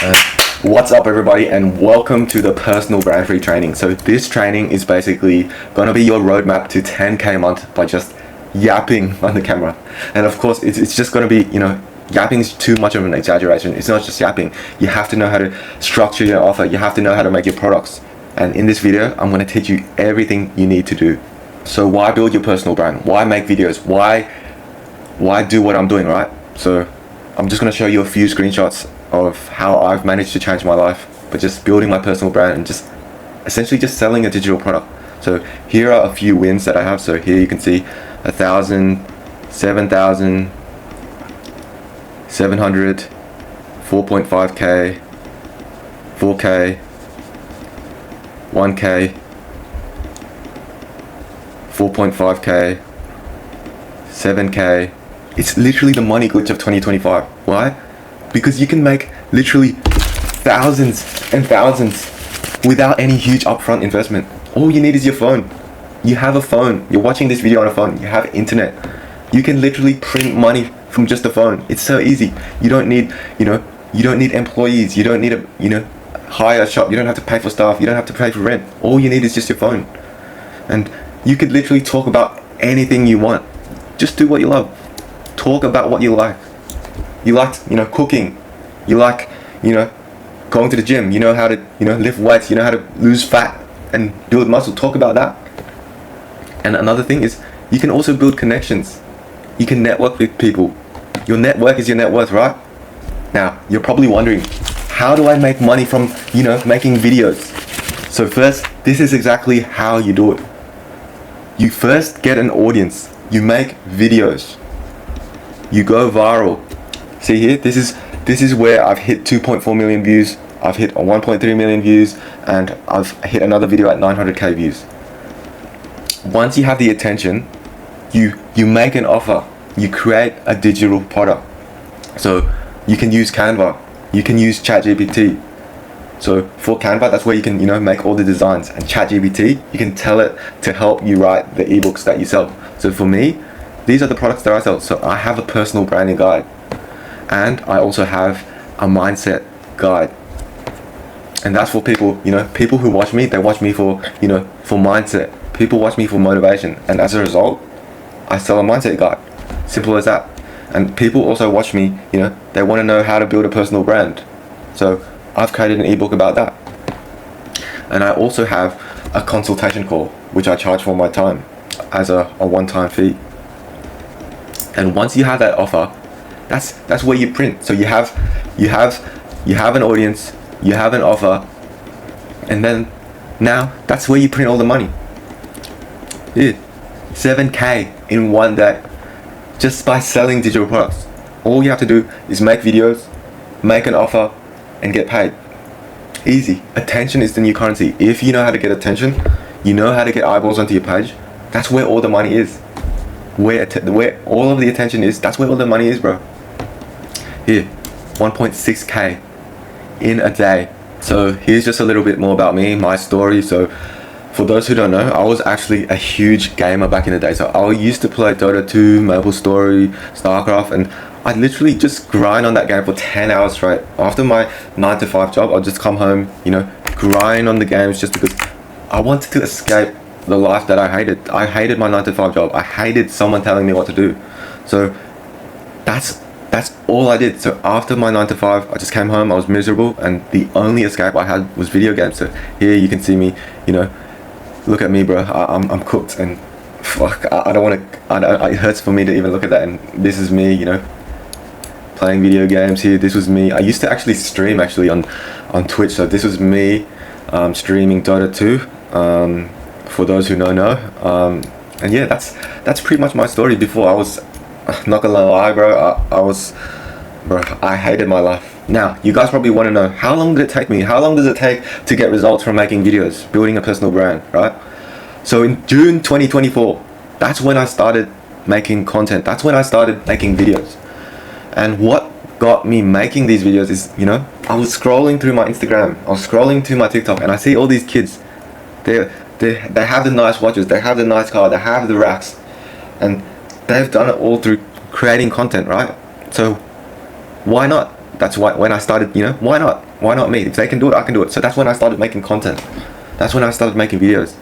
Uh, what's up everybody, and welcome to the personal brand free training. So this training is basically going to be your roadmap to 10k a month by just yapping on the camera. And of course it's just going to be, yapping is too much of an exaggeration. It's not just yapping. You have to know how to structure your offer. You have to know how to make your products. And in this video I'm going to teach you everything you need to do. So why build your personal brand? Why make videos? Why do what I'm doing, right? So I'm just going to show you a few screenshots of how I've managed to change my life by just building my personal brand and just essentially just selling a digital product. So here are a few wins that I have. So here you can see 1,000, 7,000, 700, 4.5k, 4k, 1k, 4.5k, 7k. It's literally the money glitch of 2025. Why? Because you can make literally thousands and thousands without any huge upfront investment. All you need is your phone. You have a phone. You're watching this video on a phone. You have internet. You can literally print money from just a phone. It's so easy. You don't need, you don't need employees. You don't need to, hire a shop. You don't have to pay for staff. You don't have to pay for rent. All you need is just your phone. And you could literally talk about anything you want. Just do what you love. Talk about what you like. You like, cooking. You like, going to the gym. You know how to, lift weights. You know how to lose fat and build muscle. Talk about that. And another thing is, you can also build connections. You can network with people. Your network is your net worth, right? Now, you're probably wondering, how do I make money from, making videos? So first, this is exactly how you do it. You first get an audience. You make videos. You go viral. See here, this is where I've hit 2.4 million views. I've hit 1.3 million views, and I've hit another video at 900k views. Once you have the attention, you make an offer. You create a digital product. So you can use Canva. You can use ChatGPT. So for Canva, that's where you can, make all the designs. And ChatGPT, you can tell it to help you write the ebooks that you sell. So for me, these are the products that I sell. So I have a personal branding guide. And I also have a mindset guide. And that's for people, people who watch me, they watch me for, for mindset. People watch me for motivation. And as a result, I sell a mindset guide. Simple as that. And people also watch me, they want to know how to build a personal brand. So I've created an ebook about that. And I also have a consultation call, which I charge for my time as a one-time fee. And once you have that offer, that's where you print. So you have an audience, you have an offer, and then now that's where you print all the money. Yeah, 7k in one day, just by selling digital products. All you have to do is make videos, make an offer, and get paid. Easy. Attention is the new currency. If you know how to get attention, you know how to get eyeballs onto your page, that's where all the money is. Where all of the attention is, that's where all the money is, bro. Here, 1.6k in a day. So here's just a little bit more about me, my story. So for those who don't know, I was actually a huge gamer back in the day. So I used to play Dota 2, MapleStory, StarCraft, and I'd literally just grind on that game for 10 hours straight. After my 9 to 5 job, I'd just come home, grind on the games just because I wanted to escape the life that I hated. I hated my 9 to 5 job. I hated someone telling me what to do. So that's all I did. So after my 9 to 5, I just came home, I was miserable, and the only escape I had was video games. So here you can see me, look at me, bro. I'm cooked, and fuck, I don't want to, it hurts for me to even look at that. And this is me, playing video games here. This was me. I used to actually stream on Twitch. So this was me streaming Dota 2. For those who know. And yeah, that's pretty much my story before. I was, not gonna lie, bro, I hated my life. Now, you guys probably want to know, how long did it take me? How long does it take to get results from making videos, building a personal brand, right? So in June 2024, that's when I started making content. That's when I started making videos. And what got me making these videos is, I was scrolling through my Instagram, I was scrolling through my TikTok, and I see all these kids. They have the nice watches, they have the nice car, they have the racks, and they've done it all through creating content, right? So why not? That's why when I started, why not me? If they can do it, I can do it. So that's when I started making content. That's when I started making videos.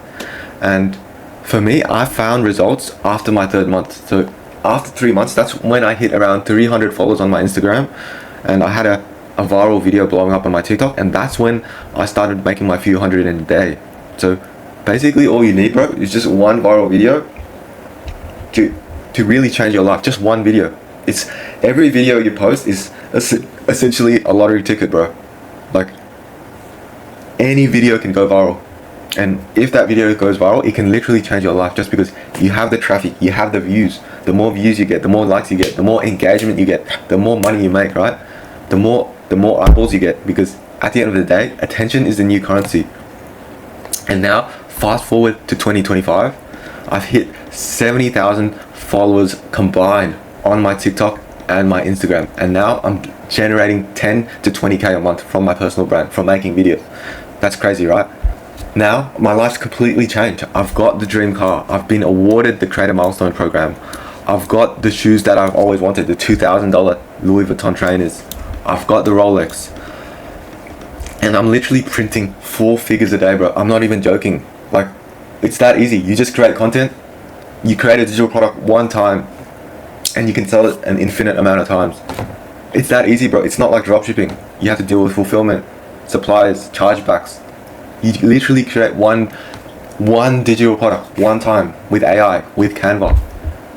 And for me, I found results after my 3rd month. So after 3 months, that's when I hit around 300 followers on my Instagram, and I had a viral video blowing up on my TikTok, and that's when I started making my few hundred in a day. So basically all you need, bro, is just one viral video to really change your life. Just one video. It's every video you post is essentially a lottery ticket, bro. Like, any video can go viral, and if that video goes viral, it can literally change your life, just because you have the traffic, you have the views. The more views you get, the more likes you get, the more engagement you get, the more money you make, right? The more eyeballs you get, because at the end of the day, attention is the new currency. And now fast forward to 2025, I've hit 70,000 followers combined on my TikTok and my Instagram, and now I'm generating 10 to 20k a month from my personal brand, from making videos. That's crazy, right? Now my life's completely changed. I've got the dream car, I've been awarded the Creator Milestone program, I've got the shoes that I've always wanted, the $2,000 Louis Vuitton trainers, I've got the Rolex, and I'm literally printing 4 figures a day, bro. I'm not even joking. Like, it's that easy. You just create content, you create a digital product one time, and you can sell it an infinite amount of times. It's that easy, bro. It's not like dropshipping. You have to deal with fulfillment, suppliers, chargebacks. You literally create one digital product one time with AI, with Canva,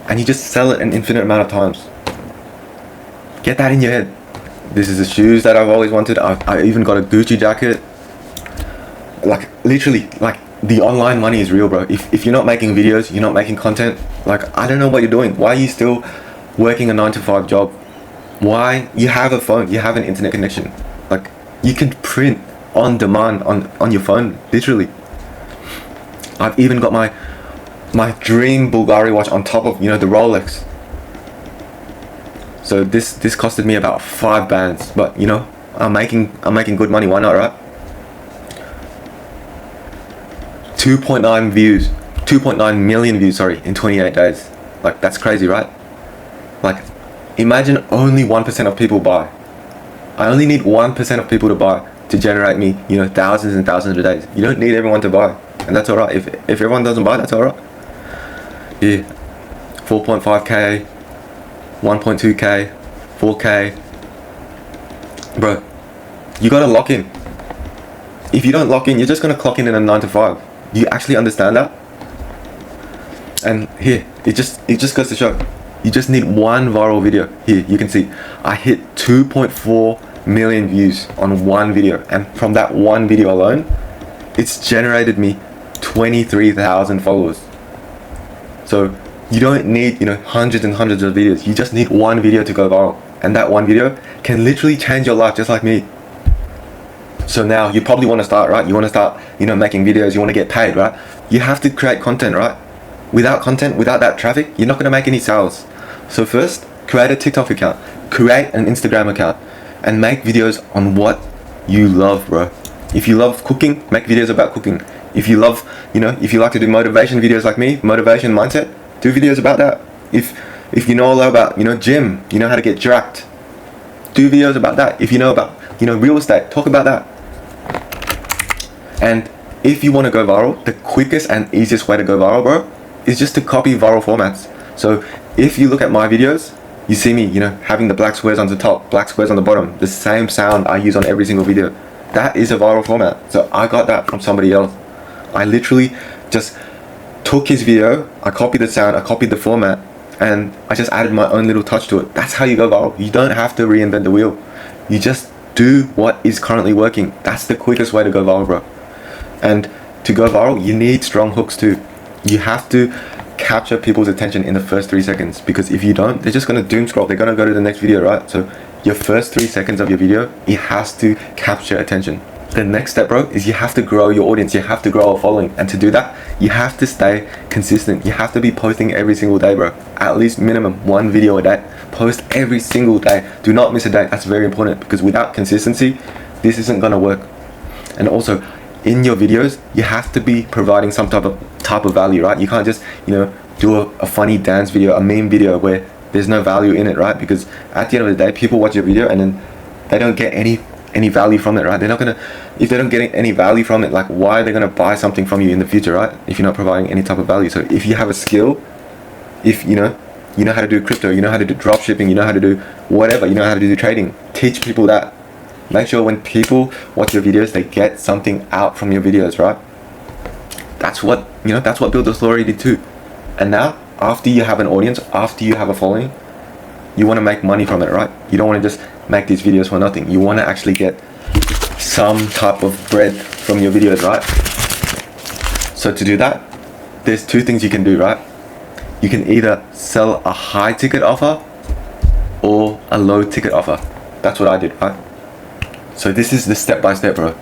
and you just sell it an infinite amount of times. Get that in your head. This is the shoes that I've always wanted. I even got a Gucci jacket. Like, literally, like, the online money is real, bro. If you're not making videos, you're not making content, like, I don't know what you're doing. Why are you still working a 9-to-5 job? Why? You have a phone, you have an internet connection. Like, you can print on demand on your phone, literally. I've even got my dream Bulgari watch on top of, the Rolex. So this costed me about 5 bands, but I'm making good money. Why not, right? 2.9 million views, in 28 days. Like, that's crazy, right? Like, imagine only 1% of people buy. I only need 1% of people to buy to generate me, thousands and thousands of days. You don't need everyone to buy, and that's alright. If everyone doesn't buy, that's alright. Yeah, 4.5k, 1.2k, 4k. Bro, you gotta lock in. If you don't lock in, you're just gonna clock in a 9-to-5. Do you actually understand that? And here, it just goes to show, you just need one viral video. Here, you can see, I hit 2.4 million views on one video, and from that one video alone, it's generated me 23,000 followers. So you don't need, hundreds and hundreds of videos. You just need one video to go viral, and that one video can literally change your life, just like me. So now you probably want to start, right? You want to start, making videos. You want to get paid, right? You have to create content, right? Without content, without that traffic, you're not going to make any sales. So first, create a TikTok account, create an Instagram account, and make videos on what you love, bro. If you love cooking, make videos about cooking. If you love, if you like to do motivation videos like me, motivation mindset, do videos about that. If you know a lot about, gym, you know how to get jacked, do videos about that. If you know about, real estate, talk about that. And if you want to go viral, the quickest and easiest way to go viral, bro, is just to copy viral formats. So if you look at my videos, you see me, having the black squares on the top, black squares on the bottom, the same sound I use on every single video. That is a viral format. So I got that from somebody else. I literally just took his video, I copied the sound, I copied the format, and I just added my own little touch to it. That's how you go viral. You don't have to reinvent the wheel. You just do what is currently working. That's the quickest way to go viral, bro. And to go viral, you need strong hooks too. You have to capture people's attention in the first 3 seconds, because if you don't, they're just going to doom scroll. They're going to go to the next video, right? So your first 3 seconds of your video, it has to capture attention. The next step, bro, is you have to grow your audience. You have to grow a following. And to do that, you have to stay consistent. You have to be posting every single day, bro. At least minimum 1 video a day. Post every single day. Do not miss a day. That's very important, because without consistency, this isn't going to work. And also, in your videos, you have to be providing some type of value, right? You can't just, do a funny dance video, a meme video where there's no value in it, right? Because at the end of the day, people watch your video and then they don't get any value from it, right? They're not gonna, if they don't get any value from it, like why are they gonna buy something from you in the future, right? If you're not providing any type of value. So if you have a skill, if you know how to do crypto, you know how to do drop shipping, you know how to do whatever, you know how to do trading, teach people that. Make sure when people watch your videos, they get something out from your videos, right? That's what, that's what builds authority too. And now, after you have an audience, after you have a following, you want to make money from it, right? You don't want to just make these videos for nothing. You want to actually get some type of bread from your videos, right? So to do that, there's two things you can do, right? You can either sell a high ticket offer or a low ticket offer. That's what I did, right? So this is the step by step, bro.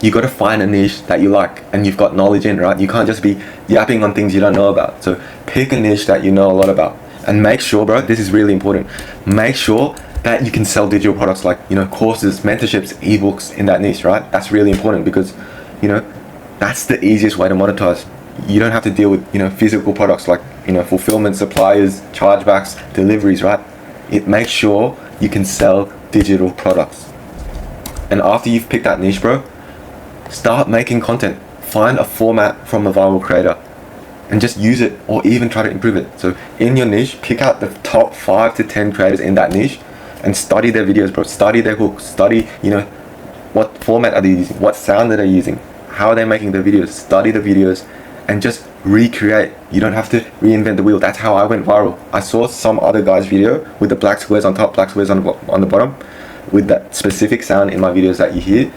You got to find a niche that you like and you've got knowledge in, right? You can't just be yapping on things you don't know about. So pick a niche that you know a lot about, and make sure, bro, this is really important, make sure that you can sell digital products like, courses, mentorships, ebooks in that niche, right? That's really important because, that's the easiest way to monetize. You don't have to deal with, physical products like, fulfillment, suppliers, chargebacks, deliveries, right? It makes sure you can sell digital products. And after you've picked that niche, bro, start making content. Find a format from a viral creator and just use it, or even try to improve it. So in your niche, pick out the top 5 to 10 creators in that niche and study their videos, bro. Study their hooks. Study, what format are they using? What sound are they using? How are they making their videos? Study the videos and just recreate. You don't have to reinvent the wheel. That's how I went viral. I saw some other guy's video with the black squares on top, black squares on the bottom, with that specific sound in my videos that you hear.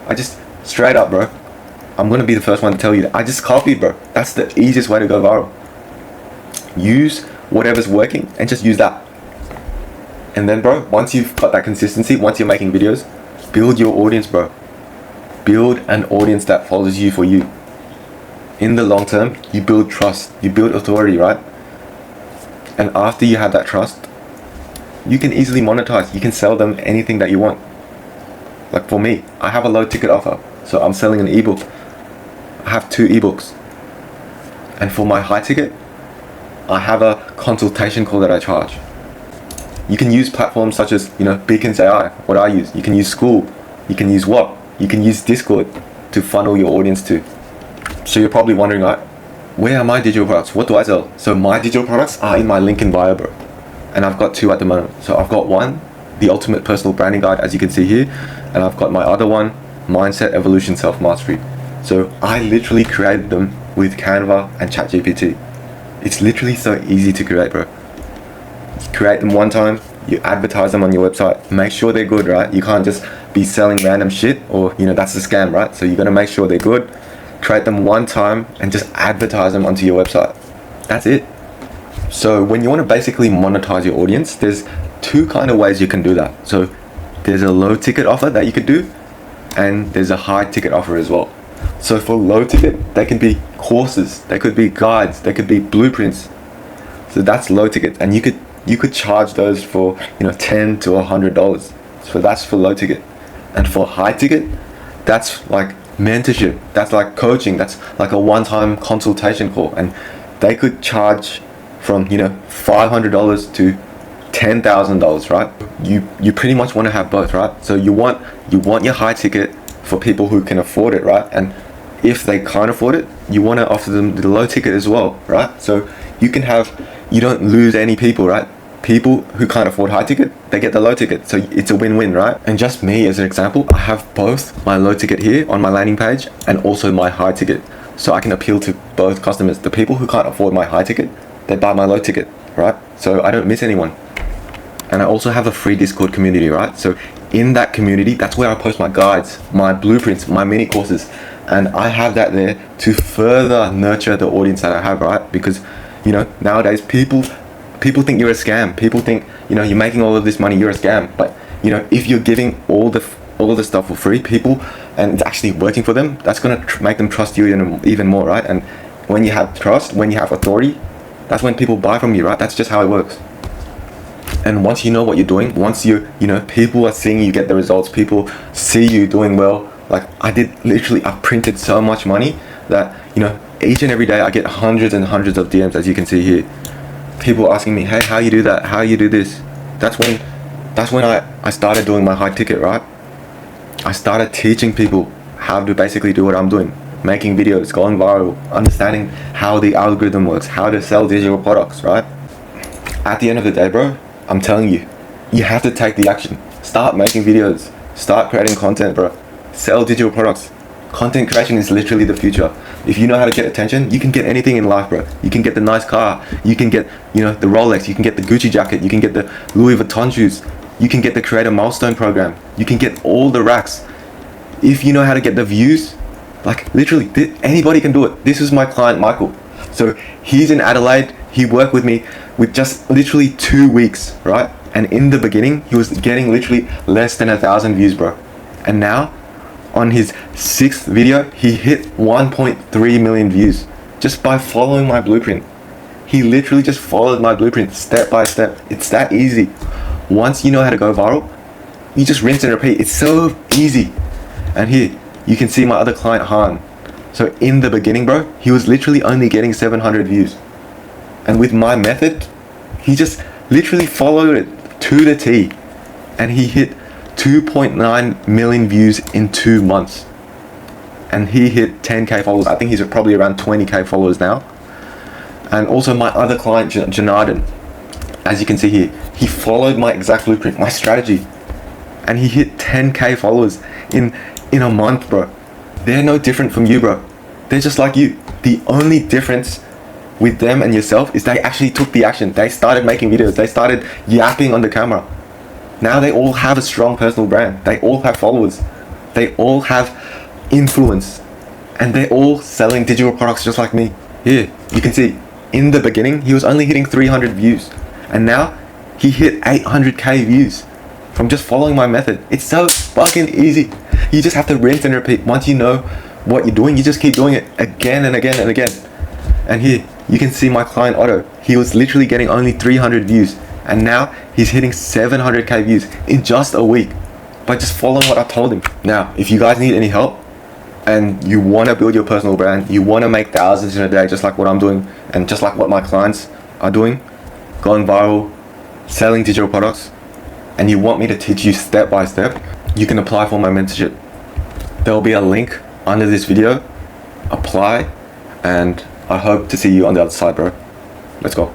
I just, straight up, bro, I'm gonna be the first one to tell you that I just copied, bro. That's the easiest way to go viral. Use whatever's working and just use that. And then, bro, once you've got that consistency, once you're making videos, build your audience, bro. Build an audience that follows you for you. In the long term, you build trust, you build authority, right? And after you have that trust, you can easily monetize. You can sell them anything that you want. Like for me, I have a low ticket offer, so I'm selling an ebook. I have 2 ebooks. And for my high ticket, I have a consultation call that I charge. You can use platforms such as, Beacons AI, what I use. You can use School. You can use what? You can use Discord to funnel your audience to. So you're probably wondering, right, where are my digital products? What do I sell? So my digital products are in my link in bio, bro. And I've got 2 at the moment. So I've got one, the Ultimate Personal Branding Guide, as you can see here. And I've got my other one, Mindset Evolution Self-Mastery. So I literally created them with Canva and ChatGPT. It's literally so easy to create, bro. You create them one time, you advertise them on your website. Make sure they're good, right? You can't just be selling random shit, or, that's a scam, right? So you got to make sure they're good. Create them one time and just advertise them onto your website. That's it. So when you want to basically monetize your audience, there's 2 kind of ways you can do that. So there's a low ticket offer that you could do, and there's a high ticket offer as well. So for low ticket, they can be courses, they could be guides, they could be blueprints. So that's low ticket, and you could charge those for $10 to $100. So that's for low ticket. And for high ticket, that's like mentorship, that's like coaching, that's like a one-time consultation call, and they could charge from $500 to $10,000, right? You pretty much want to have both, right? So you want your high ticket for people who can afford it, right? And if they can't afford it, you want to offer them the low ticket as well, right? So you don't lose any people, right? People who can't afford high ticket, they get the low ticket. So it's a win-win, right? And just me as an example, I have both my low ticket here on my landing page and also my high ticket. So I can appeal to both customers. The people who can't afford my high ticket, they buy my low ticket, right? So I don't miss anyone. And I also have a free Discord community, right? So in that community, that's where I post my guides, my blueprints, my mini courses. And I have that there to further nurture the audience that I have, right? Because, nowadays people think you're a scam. People think, you're making all of this money, you're a scam. But, if you're giving all the stuff for free, people, and it's actually working for them, that's going to make them trust you even more, right? And when you have trust, when you have authority, that's when people buy from you, right? That's just how it works. And once you know what you're doing, once people are seeing you get the results, people see you doing well. Like I printed so much money that, each and every day I get hundreds and hundreds of DMs, as you can see here. People asking me, hey, how you do that? How you do this? That's when That's when I started doing my high ticket, right? I started teaching people how to basically do what I'm doing. Making videos, going viral, understanding how the algorithm works, how to sell digital products, right? At the end of the day, bro, I'm telling you, you have to take the action. Start making videos. Start creating content, bro. Sell digital products. Content creation is literally the future. If you know how to get attention, you can get anything in life, bro. You can get the nice car. You can get, the Rolex. You can get the Gucci jacket. You can get the Louis Vuitton shoes. You can get the Creator Milestone program. You can get all the racks. If you know how to get the views, like literally, anybody can do it. This is my client, Michael. So he's in Adelaide. He worked with me with just literally 2 weeks, right? And in the beginning, he was getting literally less than 1,000 views, bro. And now, on his 6th video, he hit 1.3 million views just by following my blueprint. He literally just followed my blueprint step by step. It's that easy. Once you know how to go viral, you just rinse and repeat. It's so easy. And here, you can see my other client, Han. So in the beginning, bro, he was literally only getting 700 views. And with my method, he just literally followed it to the T. And he hit 2.9 million views in 2 months. And he hit 10k followers. I think he's probably around 20k followers now. And also my other client, Janardan, as you can see here, he followed my exact blueprint, my strategy. And he hit 10k followers in a month, bro. They're no different from you, bro. They're just like you. The only difference with them and yourself is they actually took the action. They started making videos. They started yapping on the camera. Now they all have a strong personal brand. They all have followers. They all have influence. And they're all selling digital products just like me. Here, you can see, in the beginning, he was only hitting 300 views. And now, he hit 800k views from just following my method. It's so fucking easy. You just have to rinse and repeat. Once you know what you're doing, you just keep doing it again and again and again. And here, you can see my client Otto. He was literally getting only 300 views. And now, he's hitting 700k views in just a week by just following what I told him. Now, if you guys need any help, and you want to build your personal brand, you want to make thousands in a day just like what I'm doing, and just like what my clients are doing, going viral, selling digital products, and you want me to teach you step by step, you can apply for my mentorship. There will be a link under this video. Apply, and I hope to see you on the other side, bro. Let's go.